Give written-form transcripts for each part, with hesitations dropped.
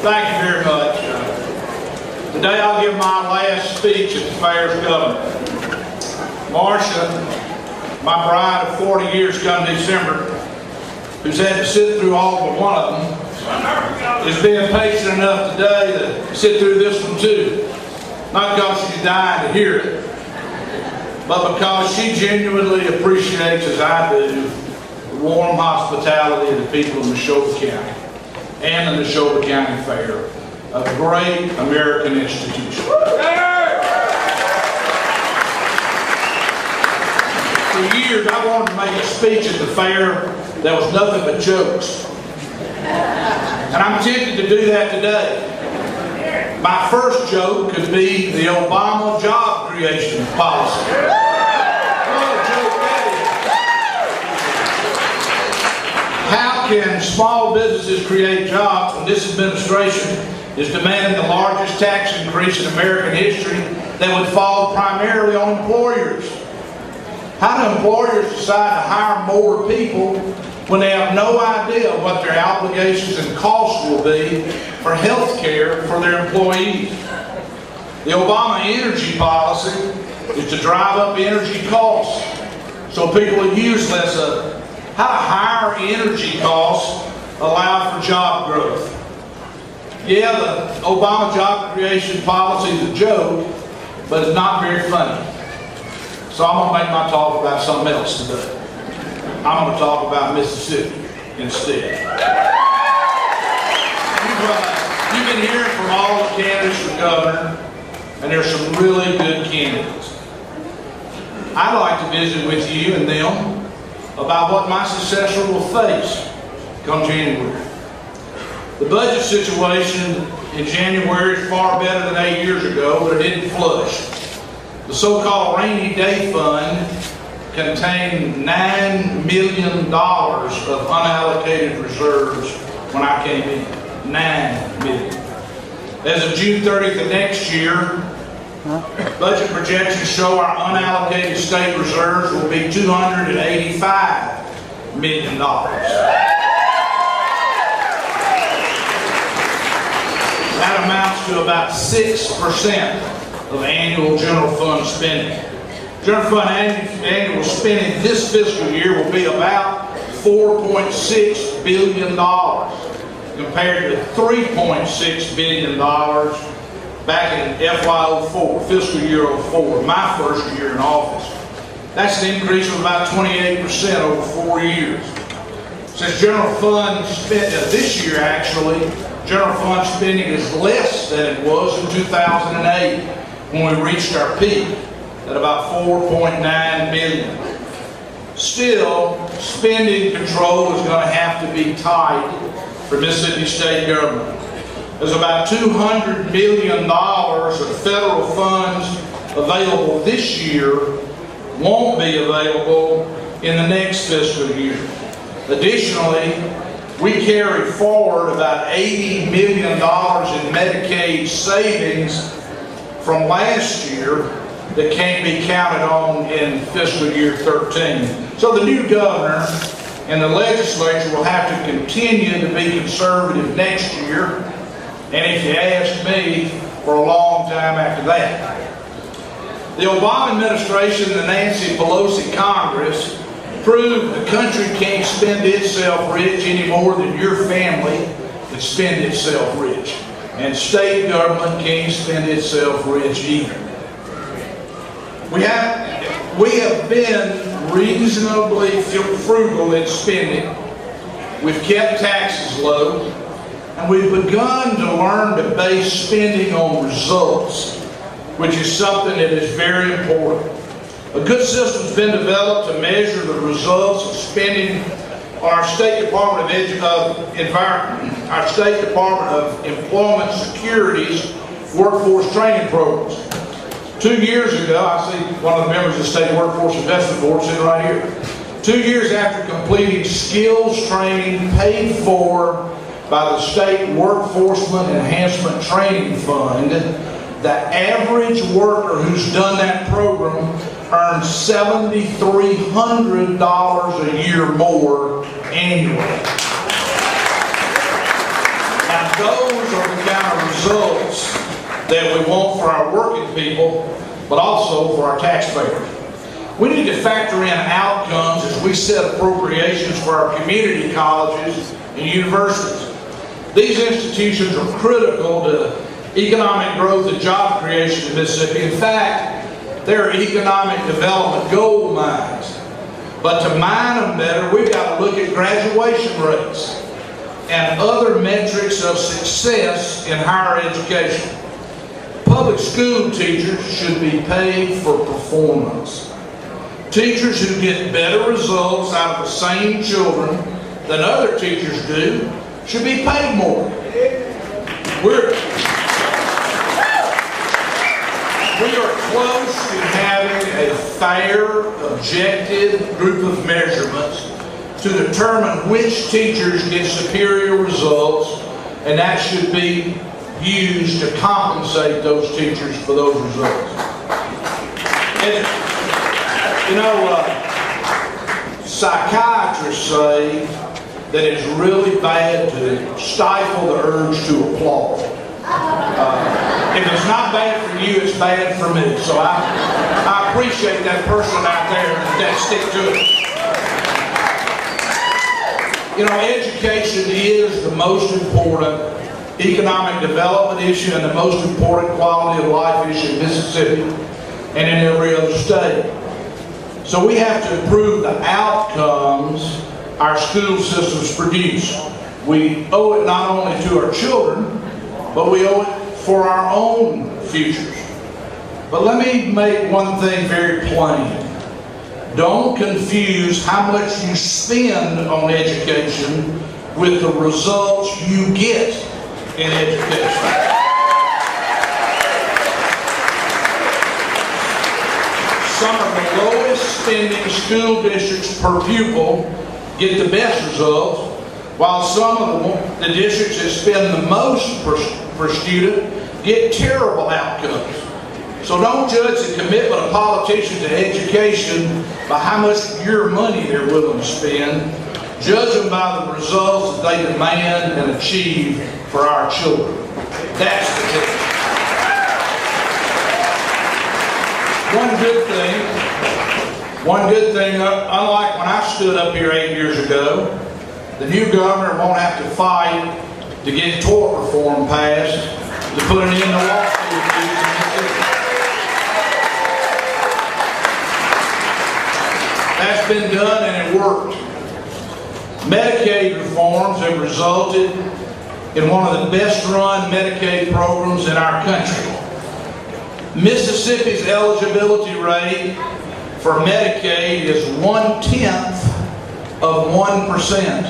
Thank you very much. Today I'll give my last speech at the fair's governor. Marcia, my bride of 40 years come December, who's had to sit through all but one of them, is being patient enough today to sit through this one too. Not because she's dying to hear it, but because she genuinely appreciates, as I do, the warm hospitality of the people of Neshoba County and the Neshoba County Fair, a great American institution. For years, I wanted to make a speech at the fair that was nothing but jokes. And I'm tempted to do that today. My first joke could be the Obama job creation policy. What a joke that is. How can small businesses create jobs when this administration is demanding the largest tax increase in American history that would fall primarily on employers? How do employers decide to hire more people when they have no idea what their obligations and costs will be for health care for their employees? The Obama energy policy is to drive up energy costs so people will use less of it. How do higher energy costs allow for job growth? Yeah, the Obama job creation policy is a joke, but it's not very funny. So I'm going to make my talk about something else today. I'm going to talk about Mississippi instead. You've been hearing from all the candidates for governor, and there's some really good candidates. I'd like to visit with you and them about what my successor will face come January. The budget situation in January is far better than 8 years ago, but it didn't flush. The so-called rainy day fund contained $9 million of unallocated reserves when I came in. $9 million. As of June 30th of next year, budget projections show our unallocated state reserves will be $285 million. That amounts to about 6% of annual general fund spending. General fund annual spending this fiscal year will be about $4.6 billion compared to $3.6 billion back in FY04, fiscal year 04, my first year in office. That's an increase of about 28% over 4 years. Since general fund this year actually, general fund spending is less than it was in 2008 when we reached our peak at about $4.9 billion. Still, spending control is going to have to be tight for Mississippi State government. There's about $200 million of federal funds available this year won't be available in the next fiscal year. Additionally, we carry forward about $80 million in Medicaid savings from last year that can't be counted on in fiscal year 13. So the new governor and the legislature will have to continue to be conservative next year, and if you ask me, for a long time after that. The Obama administration and the Nancy Pelosi Congress proved the country can't spend itself rich any more than your family can spend itself rich. And state government can't spend itself rich either. We have been reasonably frugal in spending. We've kept taxes low, and we've begun to learn to base spending on results, which is something that is very important. A good system's been developed to measure the results of spending on our State Department of our State Department of Employment Security's workforce training programs. 2 years ago, I see one of the members of the State Workforce Investment Board sitting right here. 2 years after completing skills training paid for by the State Workforce Enhancement Training Fund, the average worker who's done that program earns $7,300 a year more annually. Now those those are the kind of results that we want for our working people, but also for our taxpayers. We need to factor in outcomes as we set appropriations for our community colleges and universities. These institutions are critical to economic growth and job creation in Mississippi. In fact, they're economic development gold mines. But to mine them better, we've got to look at graduation rates and other metrics of success in higher education. Public school teachers should be paid for performance. Teachers who get better results out of the same children than other teachers do should be paid more. We are close to having a fair, objective group of measurements to determine which teachers get superior results, and that should be used to compensate those teachers for those results. And, psychiatrists say that it's really bad to stifle the urge to applaud. If it's not bad for you, it's bad for me. So I appreciate that person out there that stick to it. Education is the most important economic development issue and the most important quality of life issue in Mississippi and in every other state. So we have to improve the outcomes our school systems produce. We owe it not only to our children, but we owe it for our own futures. But let me make one thing very plain. Don't confuse how much you spend on education with the results you get in education. Some of the lowest spending school districts per pupil get the best results, while some of the districts that spend the most per student get terrible outcomes. So don't judge the commitment of politicians to education by how much of your money they're willing to spend. Judge them by the results that they demand and achieve for our children. That's the difference. One good thing, unlike when I stood up here 8 years ago, the new governor won't have to fight to get tort reform passed to put an end to law school fees in Mississippi. That's been done and it worked. Medicaid reforms have resulted in one of the best run Medicaid programs in our country. Mississippi's eligibility rate for Medicaid is 1/10 of 1%.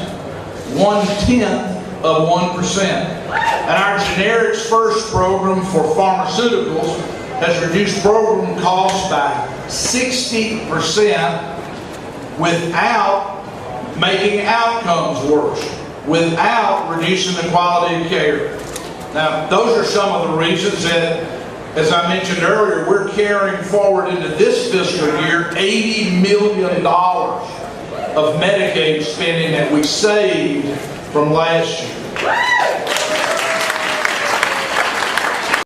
1/10 of 1%. And our Generics First program for pharmaceuticals has reduced program costs by 60% without making outcomes worse, without reducing the quality of care. Now, those are some of the reasons that, as I mentioned earlier, we're carrying forward into this fiscal year $80 million of Medicaid spending that we saved from last year.